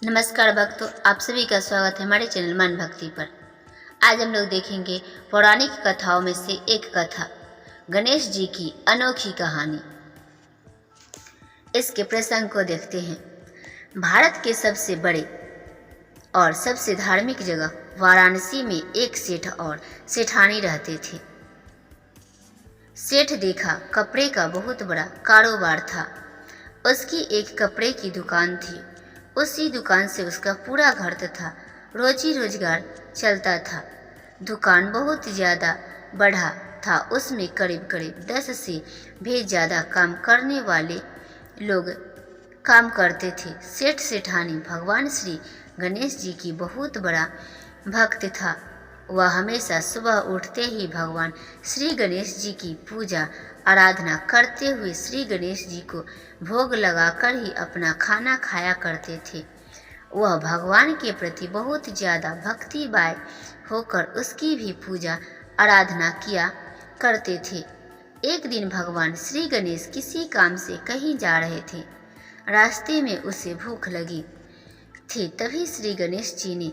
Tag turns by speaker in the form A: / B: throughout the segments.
A: नमस्कार भक्तों, आप सभी का स्वागत है हमारे चैनल मन भक्ति पर। आज हम लोग देखेंगे पौराणिक कथाओं में से एक कथा, गणेश जी की अनोखी कहानी। इसके प्रसंग को देखते हैं। भारत के सबसे बड़े और सबसे धार्मिक जगह वाराणसी में एक सेठ और सेठानी रहते थे। सेठ देखा कपड़े का बहुत बड़ा कारोबार था। उसकी एक कपड़े की दुकान थी। उसी दुकान से उसका पूरा घर तथा रोजी रोजगार चलता था। दुकान बहुत ज़्यादा बढ़ा था। उसमें करीब करीब 10 से भी ज़्यादा काम करने वाले लोग काम करते थे। सेठ सेठानी भगवान श्री गणेश जी की बहुत बड़ा भक्त था। वह हमेशा सुबह उठते ही भगवान श्री गणेश जी की पूजा आराधना करते हुए श्री गणेश जी को भोग लगाकर ही अपना खाना खाया करते थे। वह भगवान के प्रति बहुत ज़्यादा भक्तिमय होकर उसकी भी पूजा आराधना किया करते थे। एक दिन भगवान श्री गणेश किसी काम से कहीं जा रहे थे। रास्ते में उसे भूख लगी थी। तभी श्री गणेश जी ने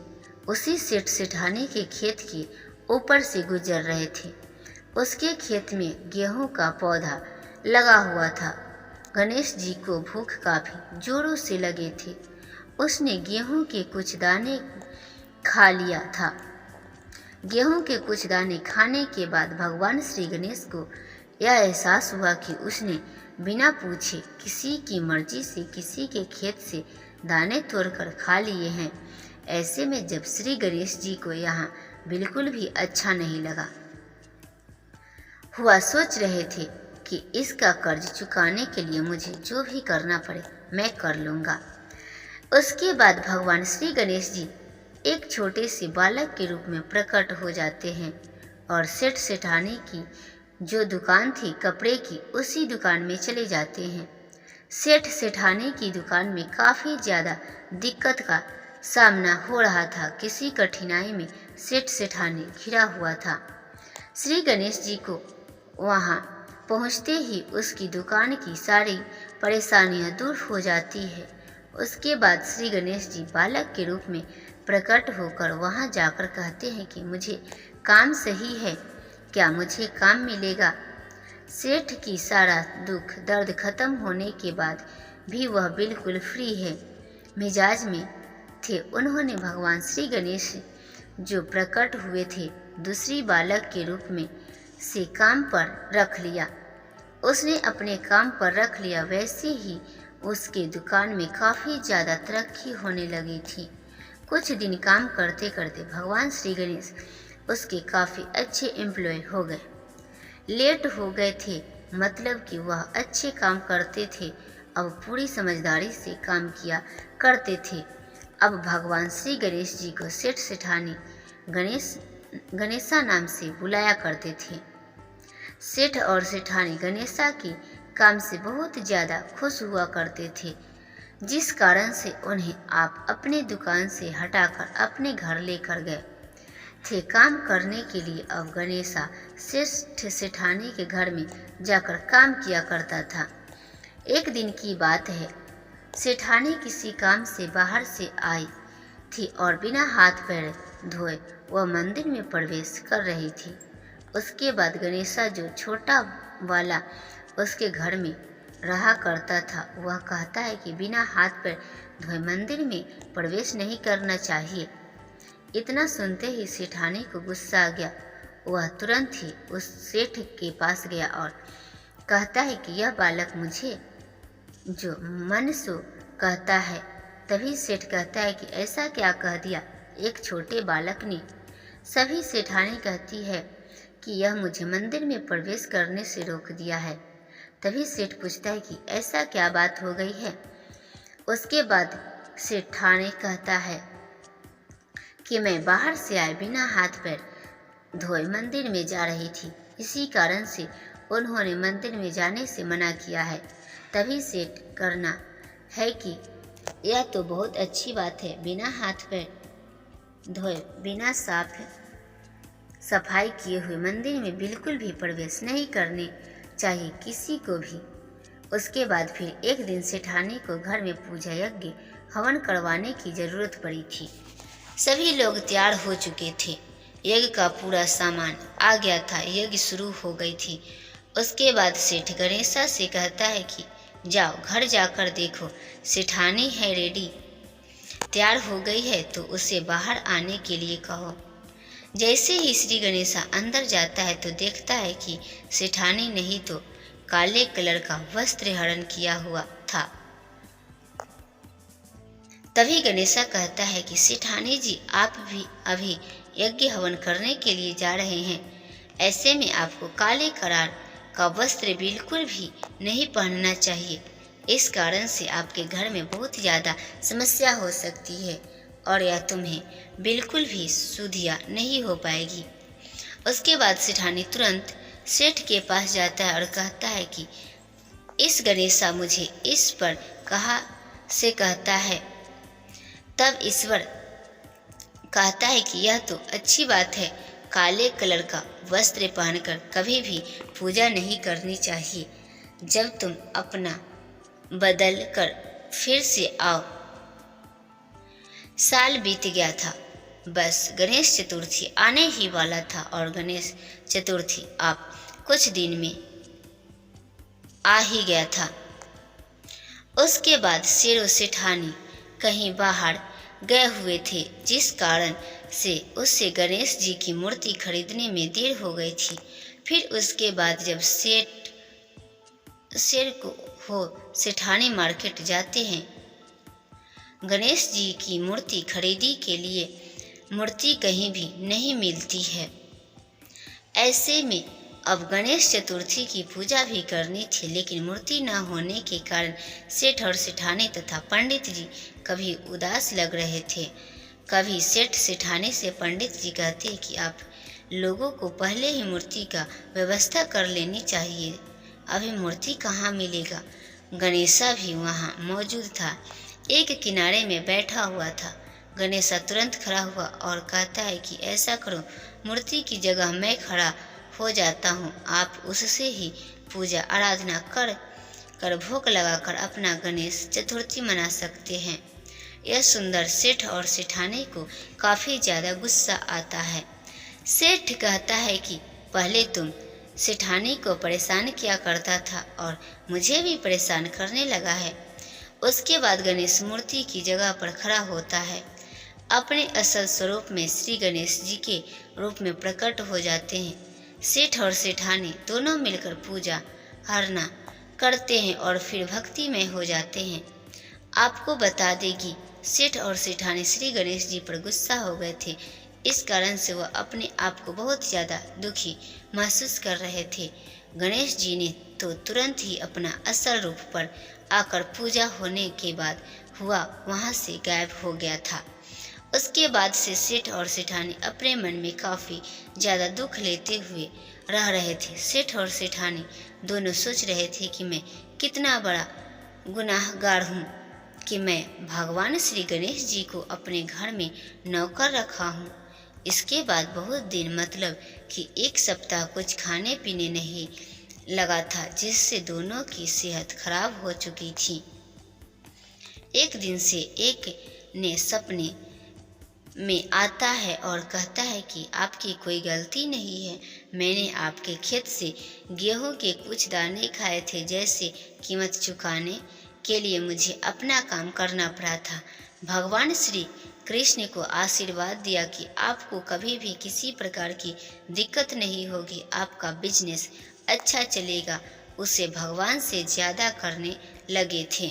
A: उसी सेठ सेठानी के खेत के ऊपर से गुजर रहे थे। उसके खेत में गेहूं का पौधा लगा हुआ था। गणेश जी को भूख काफी जोरों से लगे थे। उसने गेहूं के कुछ दाने खा लिया था। गेहूं के कुछ दाने खाने के बाद भगवान श्री गणेश को यह एहसास हुआ कि उसने बिना पूछे किसी की मर्जी से किसी के खेत से दाने तोड़कर खा लिए हैं। ऐसे में जब श्री गणेश जी को यहाँ बिल्कुल भी अच्छा नहीं लगा हुआ। सोच रहे थे कि इसका कर्ज चुकाने के लिए मुझे जो भी करना पड़े मैं कर लूँगा। उसके बाद भगवान श्री गणेश जी एक छोटे से बालक के रूप में प्रकट हो जाते हैं और सेठ सेठानी की जो दुकान थी कपड़े की, उसी दुकान में चले जाते हैं। सेठ सेठानी की दुकान में काफ़ी ज़्यादा दिक्कत का सामना हो रहा था। किसी कठिनाई में सेठ सेठानी घिरा हुआ था। श्री गणेश जी को वहाँ पहुँचते ही उसकी दुकान की सारी परेशानियाँ दूर हो जाती है। उसके बाद श्री गणेश जी बालक के रूप में प्रकट होकर वहाँ जाकर कहते हैं कि मुझे काम सही है, क्या मुझे काम मिलेगा? सेठ की सारा दुख दर्द खत्म होने के बाद भी वह बिल्कुल फ्री है मिजाज में थे। उन्होंने भगवान श्री गणेश जो प्रकट हुए थे दूसरी बालक के रूप में से काम पर रख लिया। उसने अपने काम पर रख लिया। वैसे ही उसके दुकान में काफ़ी ज़्यादा तरक्की होने लगी थी। कुछ दिन काम करते करते भगवान श्री गणेश उसके काफ़ी अच्छे एम्प्लॉय हो गए। लेट हो गए थे मतलब कि वह अच्छे काम करते थे। अब पूरी समझदारी से काम किया करते थे। अब भगवान श्री गणेश जी को सेठ सेठानी गणेशा नाम से बुलाया करते थे। सेठ और सेठानी गणेशा के काम से बहुत ज़्यादा खुश हुआ करते थे, जिस कारण से उन्हें आप अपने दुकान से हटाकर अपने घर लेकर गए थे काम करने के लिए। अब गणेशा सेठ सेठानी के घर में जाकर काम किया करता था। एक दिन की बात है, सेठानी किसी काम से बाहर से आई थी और बिना हाथ पैर धोए वह मंदिर में प्रवेश कर रही थी। उसके बाद गणेशा जो छोटा वाला उसके घर में रहा करता था, वह कहता है कि बिना हाथ पैर धोए मंदिर में प्रवेश नहीं करना चाहिए। इतना सुनते ही सेठानी को गुस्सा आ गया। वह तुरंत ही उस सेठ के पास गया और कहता है कि यह बालक मुझे जो मन सो कहता है। तभी सेठ कहता है कि ऐसा क्या कह दिया एक छोटे बालक ने? सभी सेठानी कहती है कि यह मुझे मंदिर में प्रवेश करने से रोक दिया है। तभी सेठ पूछता है कि ऐसा क्या बात हो गई है? उसके बाद सेठानी कहता है कि मैं बाहर से आए बिना हाथ पैर धोए मंदिर में जा रही थी, इसी कारण से उन्होंने मंदिर में जाने से मना किया है। तभी सेठ करना है कि यह तो बहुत अच्छी बात है, बिना हाथ पैर धोए बिना सफाई किए हुए मंदिर में बिल्कुल भी प्रवेश नहीं करने चाहिए किसी को भी। उसके बाद फिर एक दिन सेठानी को घर में पूजा यज्ञ हवन करवाने की जरूरत पड़ी थी। सभी लोग तैयार हो चुके थे। यज्ञ का पूरा सामान आ गया था। यज्ञ शुरू हो गई थी। उसके बाद सेठ गणेशा से कहता है कि जाओ घर जाकर देखो, सेठानी है रेडी, तैयार हो गई है तो उसे बाहर आने के लिए कहो। जैसे ही श्री गणेशा अंदर जाता है तो देखता है कि सेठानी नहीं तो काले कलर का वस्त्र हरण किया हुआ था। तभी गणेशा कहता है कि सेठानी जी, आप भी अभी यज्ञ हवन करने के लिए जा रहे हैं, ऐसे में आपको काले करार का वस्त्र बिल्कुल भी नहीं पहनना चाहिए। इस कारण से आपके घर में बहुत ज़्यादा समस्या हो सकती है और यह तुम्हें बिल्कुल भी सुधिया नहीं हो पाएगी। उसके बाद सेठानी तुरंत सेठ के पास जाता है और कहता है कि इस गणेशा मुझे इस पर कहा से कहता है। तब ईश्वर कहता है कि यह तो अच्छी बात है, काले कलर का वस्त्र पहनकर कभी भी पूजा नहीं करनी चाहिए। जब तुम अपना बदल कर फिर से आओ। साल बीत गया था, बस गणेश चतुर्थी आने ही वाला था और गणेश चतुर्थी आप कुछ दिन में आ ही गया था। उसके बाद शेरो सेठानी कहीं बाहर गए हुए थे, जिस कारण से उससे गणेश जी की मूर्ति खरीदने में देर हो गई थी। फिर उसके बाद जब शेर को हो सेठानी मार्केट जाते हैं गणेश जी की मूर्ति खरीदी के लिए, मूर्ति कहीं भी नहीं मिलती है। ऐसे में अब गणेश चतुर्थी की पूजा भी करनी थी, लेकिन मूर्ति न होने के कारण सेठ और सेठानी तथा पंडित जी कभी उदास लग रहे थे। कभी सेठ सेठानी से पंडित जी कहते कि आप लोगों को पहले ही मूर्ति का व्यवस्था कर लेनी चाहिए, अभी मूर्ति कहाँ मिलेगा। गणेशा भी वहाँ मौजूद था, एक किनारे में बैठा हुआ था। गणेशा तुरंत खड़ा हुआ और कहता है कि ऐसा करो, मूर्ति की जगह मैं खड़ा हो जाता हूँ, आप उससे ही पूजा आराधना कर भोग लगाकर अपना गणेश चतुर्थी मना सकते हैं। यह सुंदर सेठ और सेठानी को काफ़ी ज़्यादा गुस्सा आता है। सेठ कहता है कि पहले तुम सेठानी को परेशान किया करता था और मुझे भी परेशान करने लगा है। उसके बाद गणेश मूर्ति की जगह पर खड़ा होता है, अपने असल स्वरूप में श्री गणेश जी के रूप में प्रकट हो जाते हैं। सेठ और सेठानी दोनों मिलकर पूजा अर्चना करते हैं और फिर भक्ति में हो जाते हैं। आपको बता देगी, सेठ और सेठानी श्री गणेश जी पर गुस्सा हो गए थे, इस कारण से वह अपने आप को बहुत ज़्यादा दुखी महसूस कर रहे थे। गणेश जी ने तो तुरंत ही अपना असल रूप पर आकर पूजा होने के बाद हुआ वहाँ से गायब हो गया था। उसके बाद से सेठ और सेठानी अपने मन में काफ़ी ज़्यादा दुख लेते हुए रह रहे थे। सेठ और सेठानी दोनों सोच रहे थे कि मैं कितना बड़ा गुनाहगार हूँ कि मैं भगवान श्री गणेश जी को अपने घर में नौकर रखा हूँ। इसके बाद बहुत दिन, मतलब कि एक सप्ताह कुछ खाने पीने नहीं लगा था, जिससे दोनों की सेहत खराब हो चुकी थी। एक दिन से एक ने सपने में आता है और कहता है कि आपकी कोई गलती नहीं है, मैंने आपके खेत से गेहूं के कुछ दाने खाए थे, जैसे कीमत चुकाने के लिए मुझे अपना काम करना पड़ा था। भगवान श्री कृष्ण को आशीर्वाद दिया कि आपको कभी भी किसी प्रकार की दिक्कत नहीं होगी, आपका बिजनेस अच्छा चलेगा। उसे भगवान से ज़्यादा करने लगे थे।